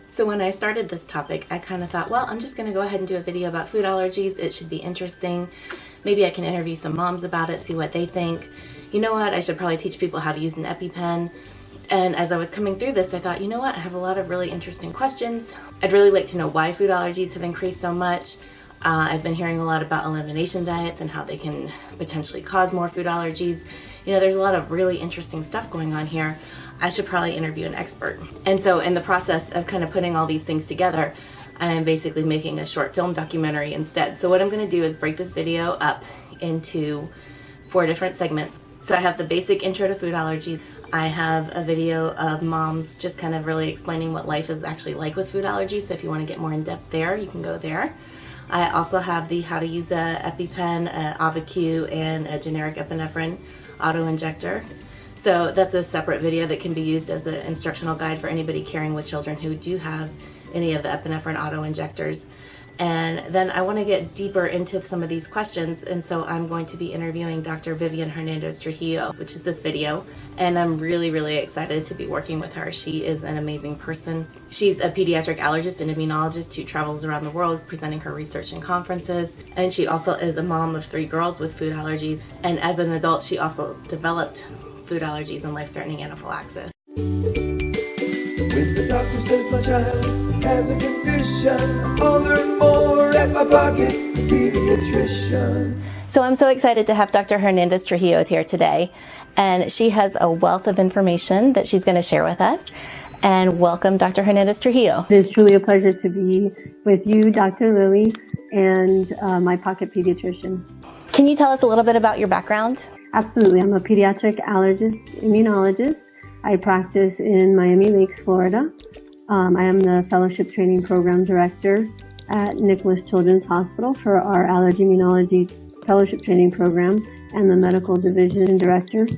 So when I started this topic, I kind of thought, well, I'm just going to go ahead and do a video about food allergies. It should be interesting. Maybe I can interview some moms about it, see what they think. You know what? I should probably teach people how to use an EpiPen. And as I was coming through this, I thought, you know what? I have a lot of really interesting questions. I'd really like to know why food allergies have increased so much. I've been hearing a lot about elimination diets and how they can potentially cause more food allergies. You know, there's a lot of really interesting stuff going on here. I should probably interview an expert. And so in the process of kind of putting all these things together, I am basically making a short film documentary instead. So what I'm going to do is break this video up into 4 different segments. So I have the basic intro to food allergies. I have a video of moms just kind of really explaining what life is actually like with food allergies. So if you want to get more in depth there, you can go there. I also have the how to use a EpiPen, a Auvi-Q, and a generic epinephrine auto-injector. So that's a separate video that can be used as an instructional guide for anybody caring with children who do have any of the epinephrine auto-injectors. And then I want to get deeper into some of these questions, and so I'm going to be interviewing Dr. Vivian Hernandez-Trujillo, which is this video, and I'm really, really excited to be working with her. She is an amazing person. She's a pediatric allergist and immunologist who travels around the world presenting her research in conferences, and she also is a mom of 3 girls with food allergies, and as an adult she also developed food allergies and life-threatening anaphylaxis. When the doctor says my child has a condition, I'll learn more at my pocket pediatrician. So I'm so excited to have Dr. Hernandez-Trujillo here today, and she has a wealth of information that she's going to share with us. And welcome, Dr. Hernandez-Trujillo. It is truly a pleasure to be with you, Dr. Lili, and my pocket pediatrician. Can you tell us a little bit about your background? Absolutely. I'm a pediatric allergist, immunologist. I practice in Miami Lakes, Florida. I am the Fellowship Training Program Director at Nicholas Children's Hospital for our Allergy Immunology Fellowship Training Program and the Medical Division Director.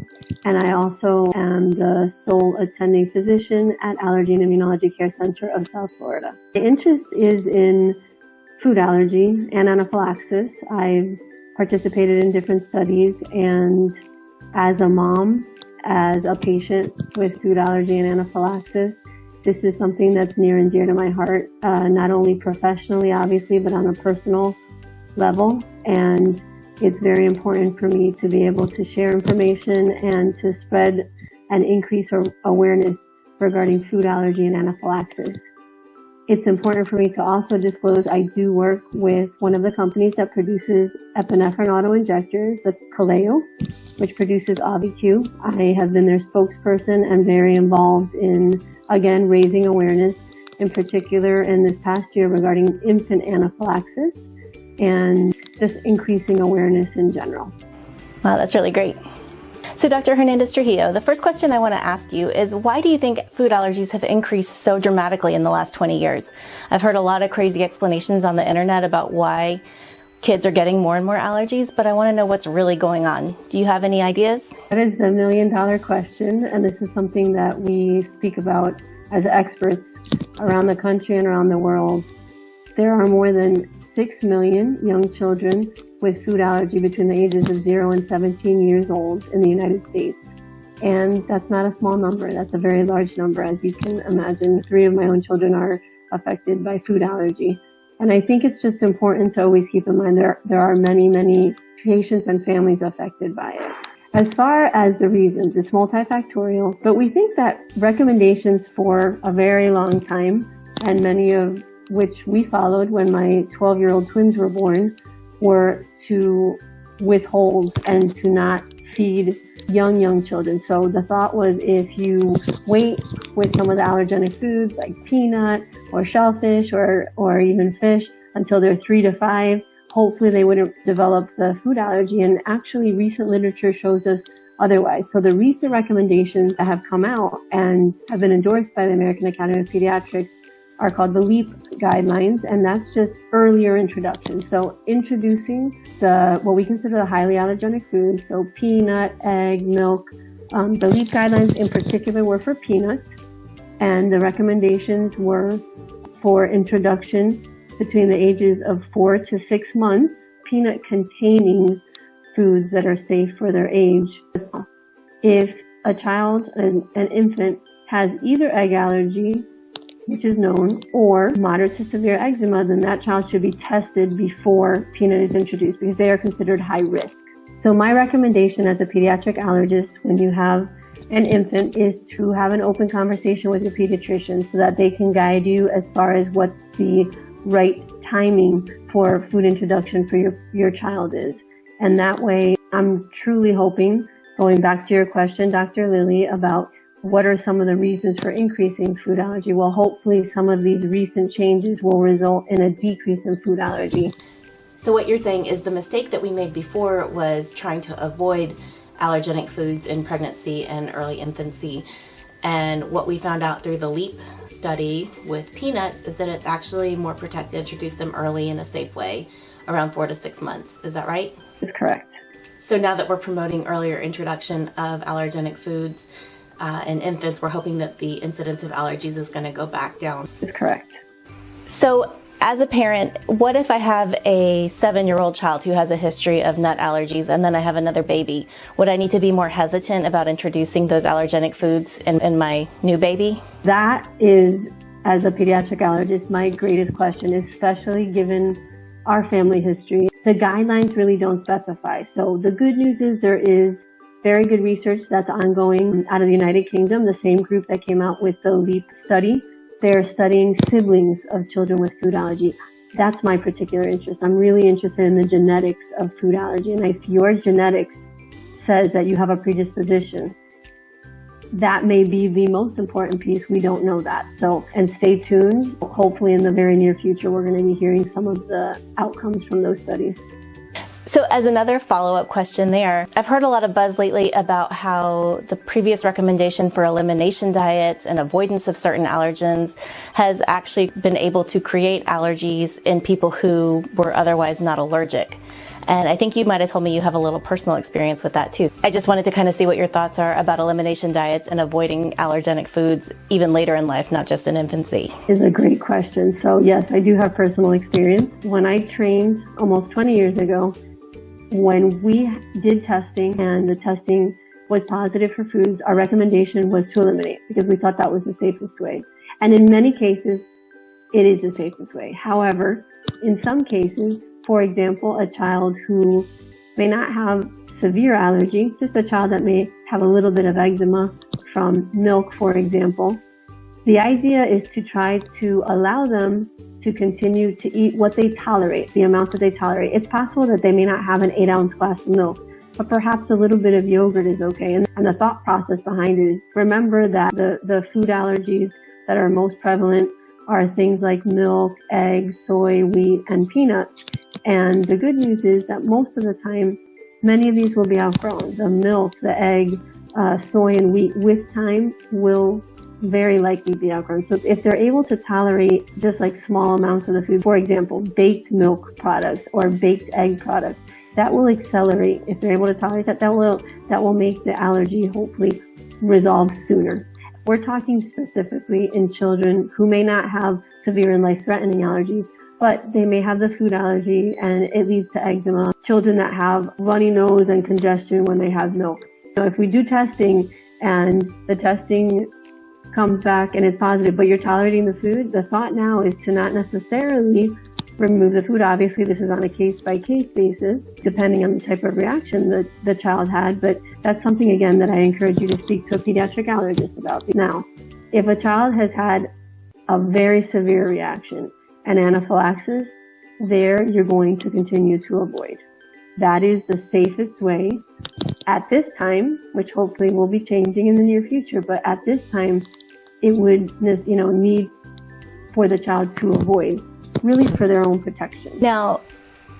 And I also am the sole attending physician at Allergy and Immunology Care Center of South Florida. My interest is in food allergy and anaphylaxis. I've participated in different studies, and as a mom, as a patient with food allergy and anaphylaxis, this is something that's near and dear to my heart, not only professionally, obviously, but on a personal level. And it's very important for me to be able to share information and to spread and increase awareness regarding food allergy and anaphylaxis. It's important for me to also disclose I do work with one of the companies that produces epinephrine auto-injectors, the Kaleo, which produces Auvi-Q. I have been their spokesperson and very involved in, again, raising awareness, in particular in this past year regarding infant anaphylaxis and just increasing awareness in general. Wow, that's really great. So Dr. Hernandez-Trujillo, the first question I want to ask you is, why do you think food allergies have increased so dramatically in the last 20 years? I've heard a lot of crazy explanations on the internet about why kids are getting more and more allergies, but I want to know what's really going on. Do you have any ideas? That is the million-dollar question, and this is something that we speak about as experts around the country and around the world. There are more than 6 million young children with food allergy between the ages of 0 and 17 years old in the United States. And that's not a small number. That's a very large number. As you can imagine, 3 of my own children are affected by food allergy. And I think it's just important to always keep in mind there are many, many patients and families affected by it. As far as the reasons, it's multifactorial, but we think that recommendations for a very long time, and many of which we followed when my 12-year-old twins were born, were to withhold and to not feed young children. So the thought was, if you wait with some of the allergenic foods like peanut or shellfish or even fish until they're 3 to 5, hopefully they wouldn't develop the food allergy. And actually recent literature shows us otherwise. So the recent recommendations that have come out and have been endorsed by the American Academy of Pediatrics are called the LEAP guidelines, and that's just earlier introduction. So introducing what we consider the highly allergenic foods, so peanut, egg, milk. The LEAP guidelines in particular were for peanuts, and the recommendations were for introduction between the ages of 4 to 6 months, peanut-containing foods that are safe for their age. If a child, an infant, has either egg allergy which is known, or moderate to severe eczema, then that child should be tested before peanut is introduced because they are considered high risk. So my recommendation as a pediatric allergist when you have an infant is to have an open conversation with your pediatrician so that they can guide you as far as what the right timing for food introduction for your child is. And that way, I'm truly hoping, going back to your question, Dr. Lili, about what are some of the reasons for increasing food allergy? Well, hopefully some of these recent changes will result in a decrease in food allergy. So what you're saying is the mistake that we made before was trying to avoid allergenic foods in pregnancy and early infancy. And what we found out through the LEAP study with peanuts is that it's actually more protected to introduce them early in a safe way, around 4 to 6 months. Is that right? That's correct. So now that we're promoting earlier introduction of allergenic foods in infants, we're hoping that the incidence of allergies is going to go back down. That's correct. So as a parent, what if I have a 7-year-old child who has a history of nut allergies and then I have another baby? Would I need to be more hesitant about introducing those allergenic foods in my new baby? That is, as a pediatric allergist, my greatest question, especially given our family history. The guidelines really don't specify. So the good news is there is very good research that's ongoing out of the United Kingdom, the same group that came out with the LEAP study. They're studying siblings of children with food allergy. That's my particular interest. I'm really interested in the genetics of food allergy. And if your genetics says that you have a predisposition, that may be the most important piece. We don't know that. So, and stay tuned. Hopefully in the very near future, we're going to be hearing some of the outcomes from those studies. So as another follow-up question there, I've heard a lot of buzz lately about how the previous recommendation for elimination diets and avoidance of certain allergens has actually been able to create allergies in people who were otherwise not allergic. And I think you might have told me you have a little personal experience with that too. I just wanted to kind of see what your thoughts are about elimination diets and avoiding allergenic foods even later in life, not just in infancy. Is a great question. So yes, I do have personal experience. When I trained almost 20 years ago, when we did testing and the testing was positive for foods, our recommendation was to eliminate because we thought that was the safest way. And in many cases, it is the safest way. However, in some cases, for example, a child who may not have severe allergy, just a child that may have a little bit of eczema from milk, for example, the idea is to try to allow them to continue to eat what they tolerate, the amount that they tolerate. It's possible that they may not have an 8-ounce glass of milk, but perhaps a little bit of yogurt is okay. And the thought process behind it is remember that the food allergies that are most prevalent are things like milk, eggs, soy, wheat, and peanut. And the good news is that most of the time, many of these will be outgrown. The milk, the egg, soy, and wheat with time will very likely be outgrown. So if they're able to tolerate just like small amounts of the food, for example, baked milk products or baked egg products, that will accelerate. If they're able to tolerate that, that will make the allergy hopefully resolve sooner. We're talking specifically in children who may not have severe and life-threatening allergies, but they may have the food allergy and it leads to eczema. Children that have runny nose and congestion when they have milk. So if we do testing and the testing comes back and it's positive, but you're tolerating the food, the thought now is to not necessarily remove the food. Obviously, this is on a case-by-case basis, depending on the type of reaction that the child had, but that's something, again, that I encourage you to speak to a pediatric allergist about. Now, if a child has had a very severe reaction and anaphylaxis, there you're going to continue to avoid. That is the safest way at this time, which hopefully will be changing in the near future, but at this time, it would need for the child to avoid, really for their own protection. Now,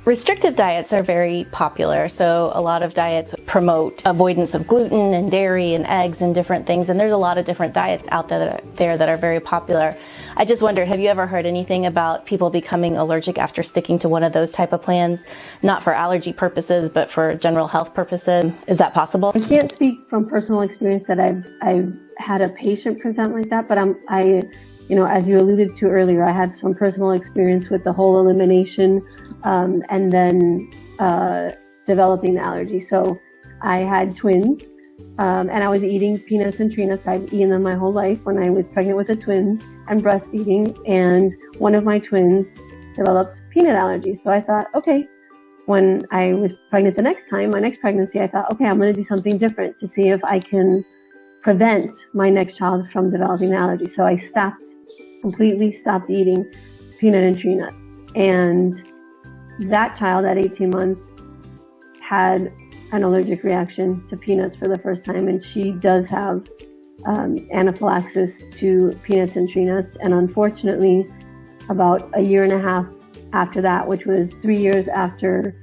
restrictive diets are very popular, so a lot of diets promote avoidance of gluten and dairy and eggs and different things, and there's a lot of different diets out there that are very popular. I just wondered, have you ever heard anything about people becoming allergic after sticking to one of those type of plans? Not for allergy purposes, but for general health purposes. Is that possible? I can't speak from personal experience that I've had a patient present like that, but as you alluded to earlier, I had some personal experience with the whole elimination and then developing the allergy. So I had twins And I was eating peanuts and tree nuts. I've eaten them my whole life when I was pregnant with the twins and breastfeeding. And one of my twins developed peanut allergy. So I thought, okay, when I was pregnant the next time, my next pregnancy, I thought, okay, I'm going to do something different to see if I can prevent my next child from developing an allergy. So I completely stopped eating peanut and tree nuts. And that child at 18 months had an allergic reaction to peanuts for the first time, and she does have anaphylaxis to peanuts and tree nuts. And unfortunately, about a year and a half after that, which was 3 years after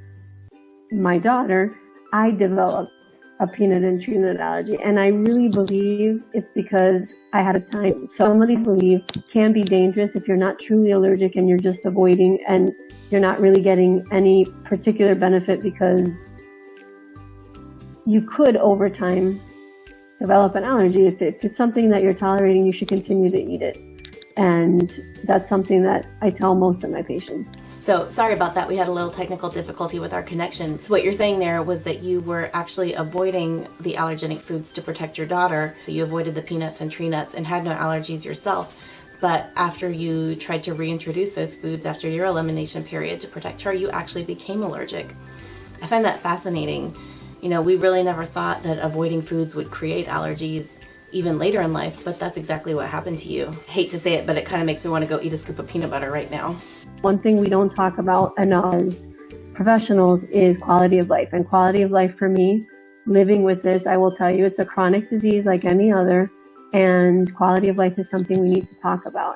my daughter, I developed a peanut and tree nut allergy. And I really believe it's because I had a time. Some of these beliefs can be dangerous if you're not truly allergic and you're just avoiding and you're not really getting any particular benefit, because you could over time develop an allergy. If it's something that you're tolerating, you should continue to eat it. And that's something that I tell most of my patients. So sorry about that. We had a little technical difficulty with our connection. So what you're saying there was that you were actually avoiding the allergenic foods to protect your daughter. So you avoided the peanuts and tree nuts and had no allergies yourself. But after you tried to reintroduce those foods after your elimination period to protect her, you actually became allergic. I find that fascinating. You know, we really never thought that avoiding foods would create allergies even later in life, but that's exactly what happened to you. I hate to say it, but it kind of makes me want to go eat a scoop of peanut butter right now. One thing we don't talk about enough as professionals is quality of life. And quality of life for me, living with this, I will tell you, it's a chronic disease like any other, and quality of life is something we need to talk about.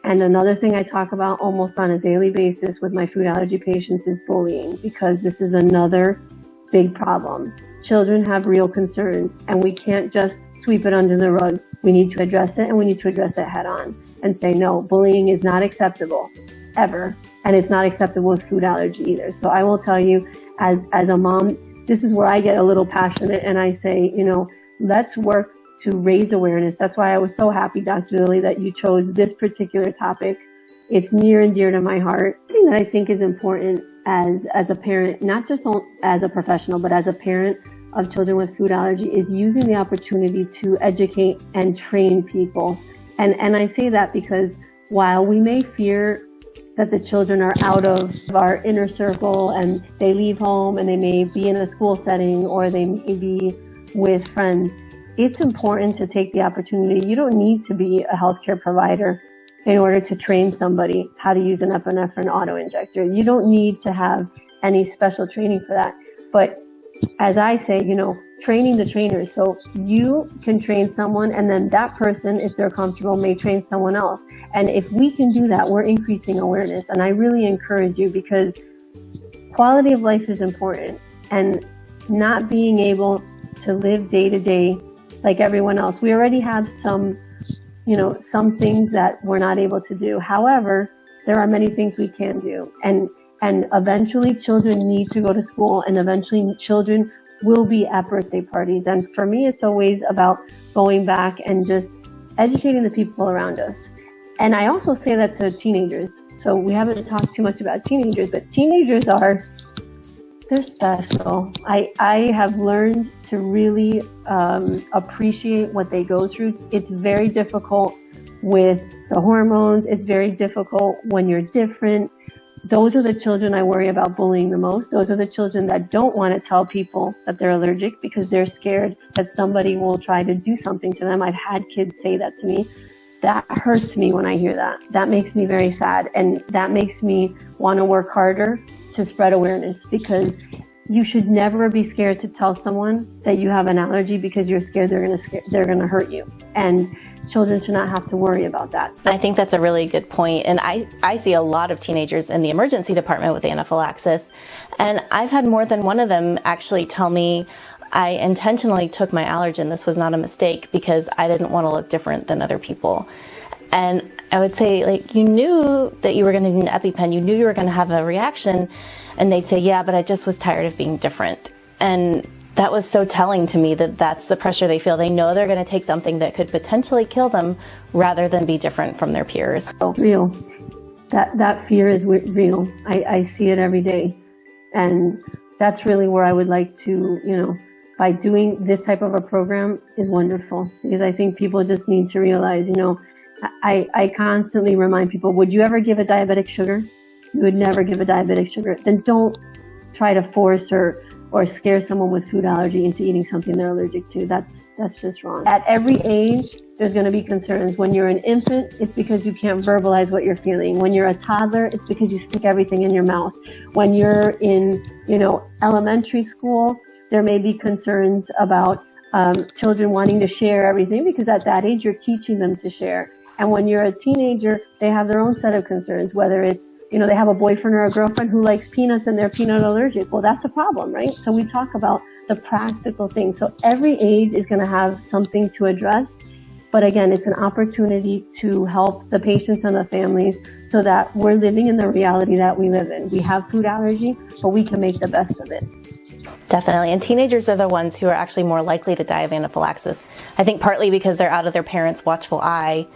And another thing I talk about almost on a daily basis with my food allergy patients is bullying, because this is another big problem. Children have real concerns, and we can't just sweep it under the rug. We need to address it, and we need to address it head on and say, no, bullying is not acceptable, ever. And it's not acceptable with food allergy either. So I will tell you, as a mom, this is where I get a little passionate, and I say, you know, let's work to raise awareness. That's why I was so happy, Dr. Lili, that you chose this particular topic. It's near and dear to my heart. The thing that I think is important as a parent, not just as a professional, but as a parent of children with food allergy, is using the opportunity to educate and train people. And I say that because while we may fear that the children are out of our inner circle and they leave home and they may be in a school setting or they may be with friends, it's important to take the opportunity. You don't need to be a healthcare provider in order to train somebody how to use an epinephrine auto-injector. You don't need to have any special training for that. But as I say, you know, training the trainers. So you can train someone, and then that person, if they're comfortable, may train someone else. And if we can do that, we're increasing awareness. And I really encourage you, because quality of life is important, and not being able to live day to day like everyone else. We already have some things that we're not able to do. However, there are many things we can do. And eventually children need to go to school, and eventually children will be at birthday parties. And for me, it's always about going back and just educating the people around us. And I also say that to teenagers. So we haven't talked too much about teenagers, but teenagers they're special. I have learned to really appreciate what they go through. It's very difficult with the hormones. It's very difficult when you're different. Those are the children I worry about bullying the most. Those are the children that don't want to tell people that they're allergic because they're scared that somebody will try to do something to them. I've had kids say that to me. That hurts me when I hear that. That makes me very sad. And that makes me want to work harder to spread awareness, because you should never be scared to tell someone that you have an allergy because you're scared they're going to hurt you. And children should not have to worry about that. So I think that's a really good point. And I see a lot of teenagers in the emergency department with anaphylaxis. And I've had more than one of them actually tell me, I intentionally took my allergen. This was not a mistake because I didn't want to look different than other people. And I would say, like, you knew that you were going to need an EpiPen. You knew you were going to have a reaction. And they'd say, yeah, but I just was tired of being different. And that was so telling to me that that's the pressure they feel. They know they're going to take something that could potentially kill them rather than be different from their peers. Real. That fear is real. I see it every day. And that's really where I would like to, by doing this type of a program is wonderful, because I think people just need to realize, I constantly remind people, would you ever give a diabetic sugar? You would never give a diabetic sugar. Then don't try to force or scare someone with food allergy into eating something they're allergic to. That's just wrong. At every age, there's going to be concerns. When you're an infant, it's because you can't verbalize what you're feeling. When you're a toddler, it's because you stick everything in your mouth. When you're in, elementary school, there may be concerns about children wanting to share everything, because at that age, you're teaching them to share. And when you're a teenager, they have their own set of concerns, whether it's, they have a boyfriend or a girlfriend who likes peanuts and they're peanut allergic. Well, that's a problem, right? So we talk about the practical things. So every age is going to have something to address. But again, it's an opportunity to help the patients and the families so that we're living in the reality that we live in. We have food allergy, but we can make the best of it. Definitely. And teenagers are the ones who are actually more likely to die of anaphylaxis. I think partly because they're out of their parents' watchful eye,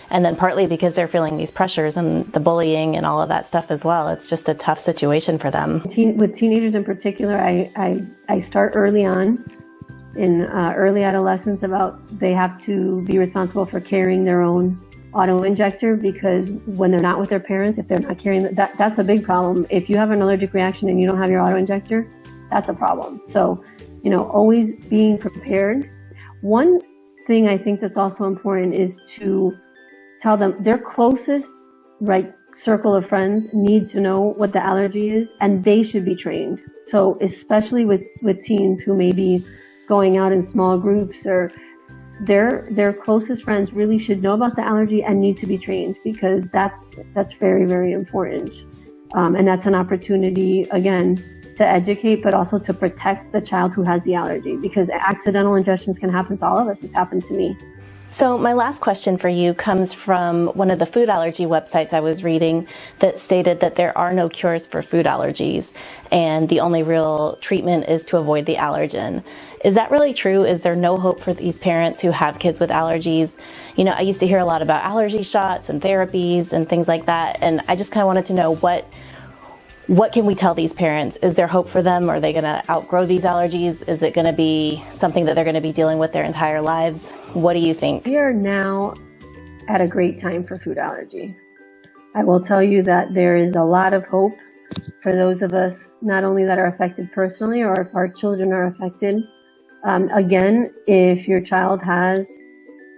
and then partly because they're feeling these pressures and the bullying and all of that stuff as well. It's just a tough situation for them. With teenagers in particular, I start early on in early adolescence about they have to be responsible for carrying their own auto injector, because when they're not with their parents, if they're not carrying that's a big problem. If you have an allergic reaction and you don't have your auto injector, that's a problem. So, always being prepared. One thing I think that's also important is to tell them their closest circle of friends need to know what the allergy is, and they should be trained. So especially with teens who may be going out in small groups, or their closest friends really should know about the allergy and need to be trained, because that's very, very important. And that's an opportunity, again, to educate, but also to protect the child who has the allergy, because accidental ingestions can happen to all of us. It's happened to me. So my last question for you comes from one of the food allergy websites I was reading that stated that there are no cures for food allergies, and the only real treatment is to avoid the allergen. Is that really true? Is there no hope for these parents who have kids with allergies? I used to hear a lot about allergy shots and therapies and things like that, and I just kind of wanted to know what can we tell these parents? Is there hope for them? Are they going to outgrow these allergies? Is it going to be something that they're going to be dealing with their entire lives? What do you think? We are now at a great time for food allergy. I will tell you that there is a lot of hope for those of us, not only that are affected personally, or if our children are affected. Again, if your child has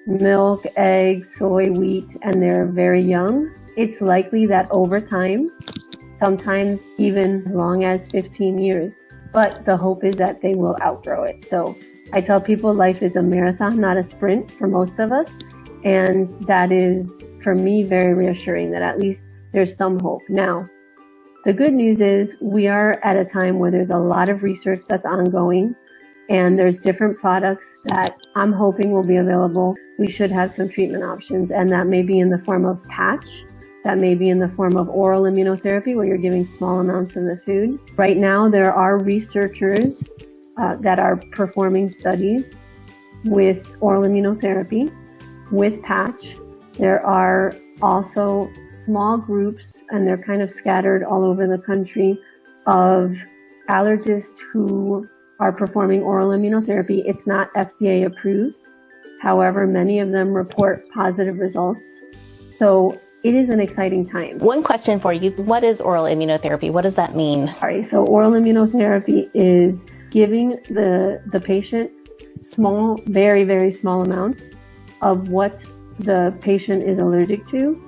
milk, eggs, soy, wheat, and they're very young, it's likely that over time, sometimes even as long as 15 years. But the hope is that they will outgrow it. So I tell people life is a marathon, not a sprint for most of us. And that is, for me, very reassuring that at least there's some hope. Now, the good news is we are at a time where there's a lot of research that's ongoing, and there's different products that I'm hoping will be available. We should have some treatment options, and that may be in the form of patch. That may be in the form of oral immunotherapy, where you're giving small amounts of the food. Right now, there are researchers that are performing studies with oral immunotherapy, with patch. There are also small groups, and they're kind of scattered all over the country, of allergists who are performing oral immunotherapy. It's not FDA approved. However, many of them report positive results. So it is an exciting time. One question for you. What is oral immunotherapy? What does that mean? So oral immunotherapy is giving the patient small, very, very small amounts of what the patient is allergic to,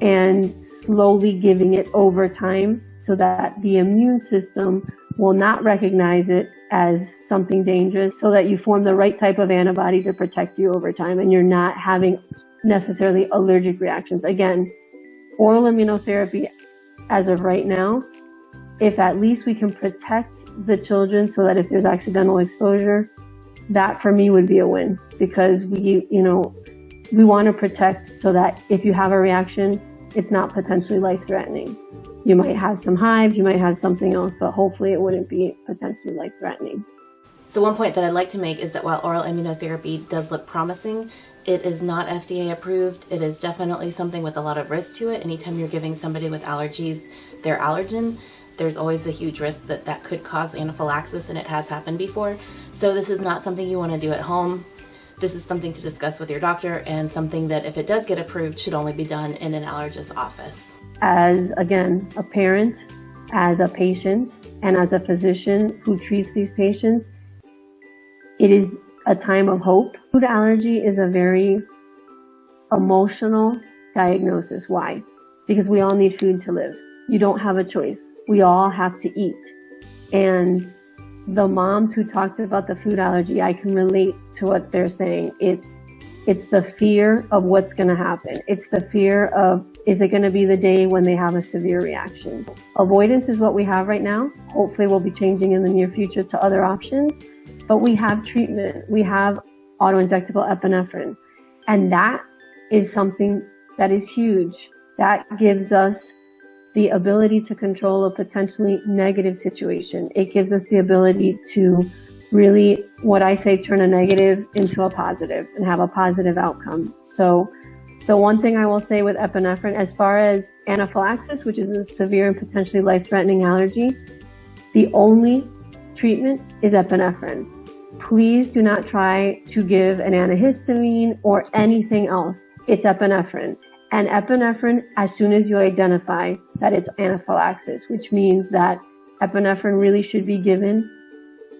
and slowly giving it over time so that the immune system will not recognize it as something dangerous, so that you form the right type of antibody to protect you over time, and you're not having necessarily allergic reactions. Again, oral immunotherapy, as of right now, if at least we can protect the children so that if there's accidental exposure, that for me would be a win, because we want to protect so that if you have a reaction, it's not potentially life-threatening. You might have some hives, you might have something else, but hopefully it wouldn't be potentially life-threatening. So one point that I'd like to make is that while oral immunotherapy does look promising, it is not FDA approved. It is definitely something with a lot of risk to it. Anytime you're giving somebody with allergies their allergen, there's always a huge risk that that could cause anaphylaxis, and it has happened before. So this is not something you want to do at home. This is something to discuss with your doctor, and something that, if it does get approved, should only be done in an allergist's office. As, again, a parent, as a patient, and as a physician who treats these patients, it is a time of hope. Food allergy is a very emotional diagnosis. Why? Because we all need food to live. You don't have a choice. We all have to eat. And the moms who talked about the food allergy, I can relate to what they're saying. It's the fear of what's going to happen. It's the fear of, is it going to be the day when they have a severe reaction? Avoidance is what we have right now. Hopefully we'll be changing in the near future to other options. But we have treatment. We have auto-injectable epinephrine. And that is something that is huge. That gives us the ability to control a potentially negative situation. It gives us the ability to really, what I say, turn a negative into a positive and have a positive outcome. So the one thing I will say with epinephrine, as far as anaphylaxis, which is a severe and potentially life-threatening allergy, the only treatment is epinephrine. Please do not try to give an antihistamine or anything else. It's epinephrine. And epinephrine, as soon as you identify that it's anaphylaxis, which means that epinephrine really should be given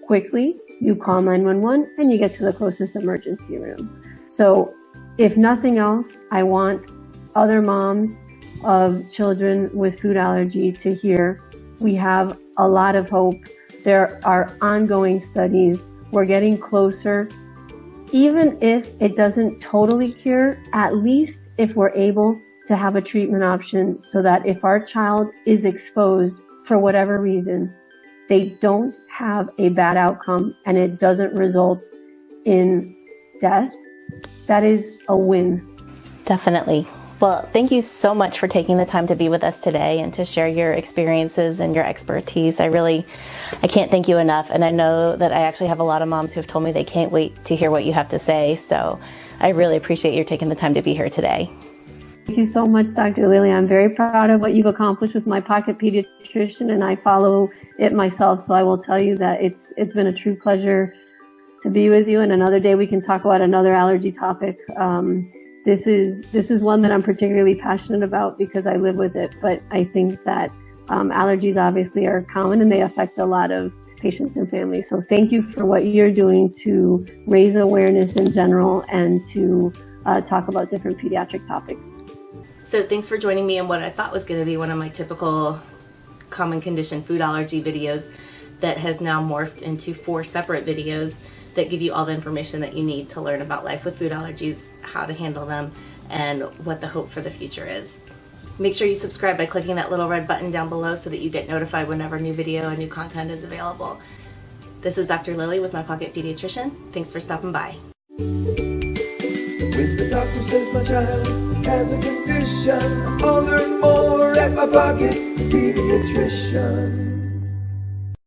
quickly, you call 911 and you get to the closest emergency room. So if nothing else, I want other moms of children with food allergy to hear we have a lot of hope. There are ongoing studies. We're getting closer. Even if it doesn't totally cure, at least if we're able to have a treatment option so that if our child is exposed for whatever reason, they don't have a bad outcome and it doesn't result in death, that is a win. Definitely. Well, thank you so much for taking the time to be with us today and to share your experiences and your expertise. I can't thank you enough. And I know that I actually have a lot of moms who have told me they can't wait to hear what you have to say. So I really appreciate you taking the time to be here today. Thank you so much, Dr. Lili. I'm very proud of what you've accomplished with My Pocket Pediatrician, and I follow it myself. So I will tell you that it's been a true pleasure to be with you. And another day we can talk about another allergy topic. This is one that I'm particularly passionate about because I live with it. But I think that allergies obviously are common and they affect a lot of patients and families. So thank you for what you're doing to raise awareness in general and to talk about different pediatric topics. So thanks for joining me in what I thought was going to be one of my typical common condition food allergy videos that has now morphed into 4 separate videos that give you all the information that you need to learn about life with food allergies, how to handle them, and what the hope for the future is. Make sure you subscribe by clicking that little red button down below so that you get notified whenever new video and new content is available. This is Dr. Lili with My Pocket Pediatrician. Thanks for stopping by. When the doctor says my child has a condition, I'll learn more at My Pocket Pediatrician.